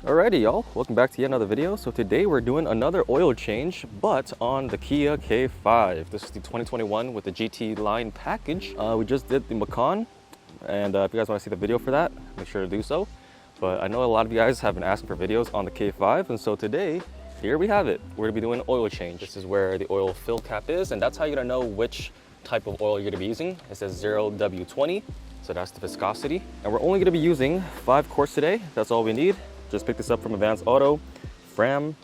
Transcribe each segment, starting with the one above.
Alrighty y'all, welcome back to yet another video. So today we're doing another oil change, but on the Kia K5. This is the 2021 with the GT line package. We just did the Macan, and if you guys want to see the video for that, make sure to do so. But I know a lot of you guys have been asking for videos on the K5, and so today, here we have it. We're gonna be doing an oil change. This is where the oil fill cap is, and that's how you're gonna know which type of oil you're gonna be using. It says 0W20, so that's the viscosity. And we're only gonna be using 5 quarts today. That's all we need. Just picked this up from Advanced Auto, Fram,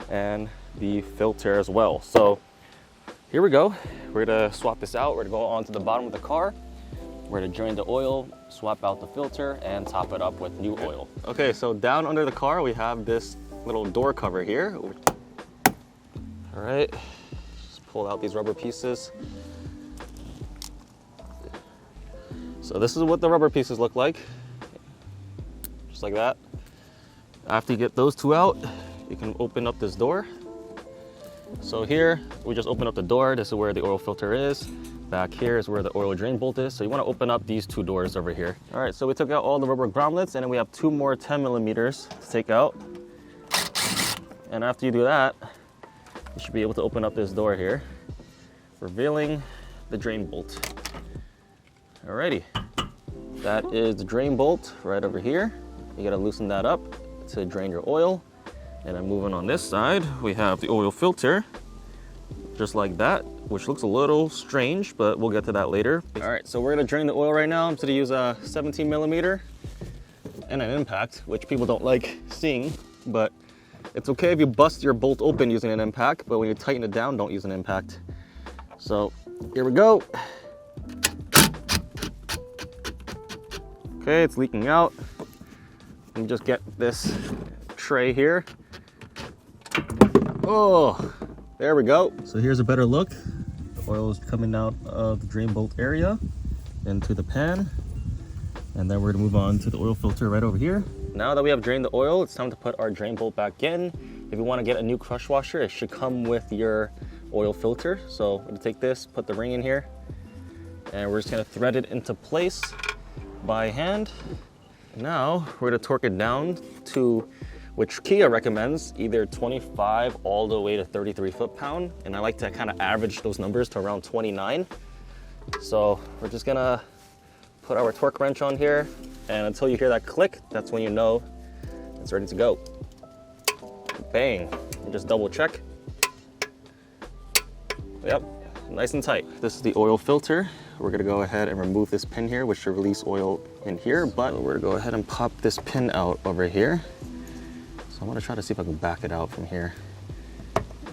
and the filter as well. So here we go. We're gonna swap this out. We're gonna go onto the bottom of the car. We're gonna drain the oil, swap out the filter, and top it up with new oil. Okay, so down under the car, we have this little door cover here. All right, just pull out these rubber pieces. So this is what the rubber pieces look like, just like that. After you get those two out, you can open up this door. So here, we just open up the door. This is where the oil filter is. Back here is where the oil drain bolt is. So you want to open up these two doors over here. All right, so we took out all the rubber groundlets, and then we have 2 more 10 millimeters to take out. And after you do that, you should be able to open up this door here, revealing the drain bolt. Alrighty, that is the drain bolt right over here. You gotta loosen that up to drain your oil. And then moving on this side, we have the oil filter, just like that, which looks a little strange, but we'll get to that later. All right, so we're gonna drain the oil right now. I'm gonna use a 17 millimeter and an impact, which people don't like seeing, but it's okay if you bust your bolt open using an impact, but when you tighten it down, don't use an impact. So here we go. Okay, it's leaking out. Let me just get this tray here. Oh, there we go. So here's a better look. The oil is coming out of the drain bolt area into the pan. And then we're gonna move on to the oil filter right over here. Now that we have drained the oil, it's time to put our drain bolt back in. If you wanna get a new crush washer, it should come with your oil filter. So we're gonna take this, put the ring in here, and we're just gonna thread it into place by hand. Now we're gonna torque it down to, which Kia recommends, either 25 all the way to 33 foot-pound. And I like to kind of average those numbers to around 29. So we're just gonna put our torque wrench on here, and until you hear that click, that's when you know it's ready to go. Bang, just double check. Yep, nice and tight. This is the oil filter. We're gonna go ahead and remove this pin here, which should release oil in here, but we're gonna go ahead and pop this pin out over here. So I'm gonna try to see if I can back it out from here,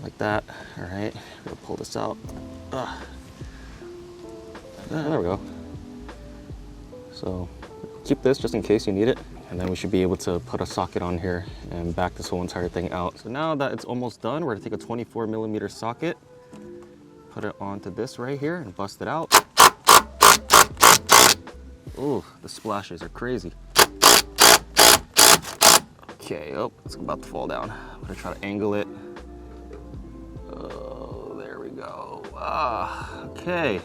like that. All right, we're gonna pull this out. There we go. So keep this just in case you need it. And then we should be able to put a socket on here and back this whole entire thing out. So now that it's almost done, we're gonna take a 24 millimeter socket, put it onto this right here and bust it out. Ooh, the splashes are crazy. Okay, oh, it's about to fall down. I'm gonna try to angle it. Oh, there we go. Okay,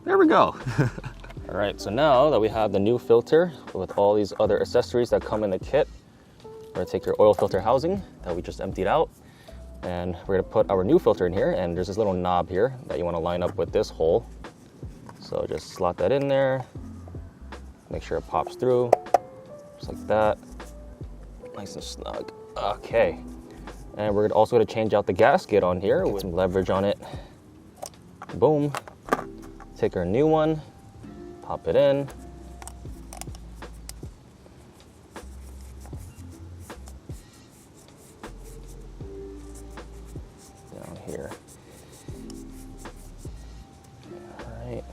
there we go. All right, so now that we have the new filter with all these other accessories that come in the kit, we're gonna take your oil filter housing that we just emptied out, and we're gonna put our new filter in here, and there's this little knob here that you wanna line up with this hole. So just slot that in there, make sure it pops through, just like that, nice and snug. Okay, and we're also gonna change out the gasket on here with some leverage on it. Boom, take our new one, pop it in. Down here. All right.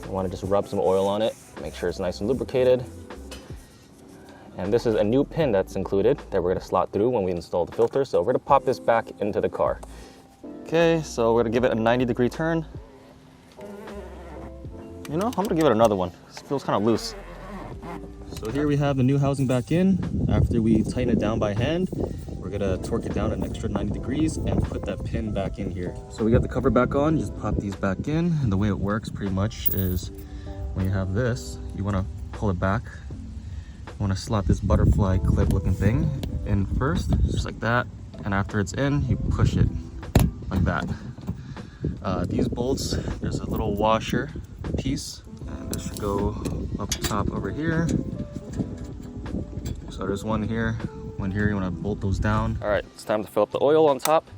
You want to just rub some oil on it, make sure it's nice and lubricated. And this is a new pin that's included that we're going to slot through when we install the filter. So we're going to pop this back into the car. Okay, so we're going to give it a 90-degree turn. You know, I'm gonna give it another one. This feels kind of loose. So here we have the new housing back in. After we tighten it down by hand, we're gonna torque it down an extra 90 degrees and put that pin back in here. So we got the cover back on, just pop these back in. And the way it works pretty much is when you have this, you wanna pull it back want to slot this butterfly clip looking thing in first, just like that. And after it's in, you push it like that. These bolts, there's a little washer piece, and this should go up top over here. So there's one here, one here. You want to bolt those down. All right, it's time to fill up the oil on top.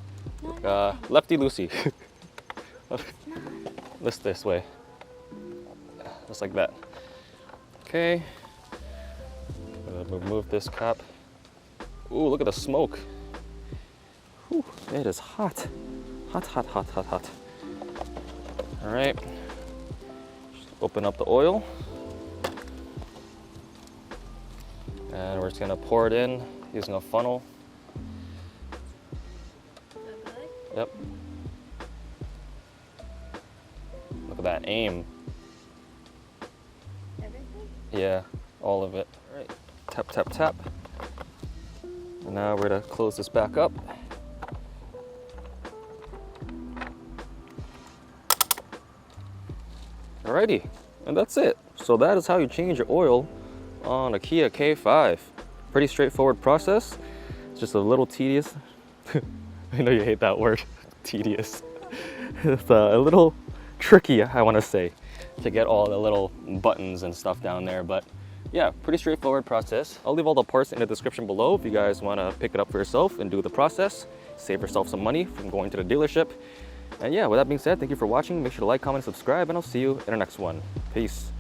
Lefty loosey. This way, just like that. Okay. Remove this cap. Ooh, look at the smoke. Whew, it is hot. Hot, hot, hot, hot, hot. All right. Just open up the oil. And we're just gonna pour it in using a funnel. Yep. Look at that aim. Everything? Yeah, all of it. All right, tap, tap, tap. And now we're gonna close this back up. Alrighty, and that's it. So that is how you change your oil on a Kia K5. Pretty straightforward process. It's just a little tedious. I know you hate that word, tedious. It's a little tricky, I want to say, to get all the little buttons and stuff down there, but yeah, pretty straightforward process. I'll leave all the parts in the description below if you guys want to pick it up for yourself and do the process. Save yourself some money from going to the dealership. And yeah, with that being said, thank you for watching. Make sure to like, comment, subscribe, and I'll see you in the next one. Peace.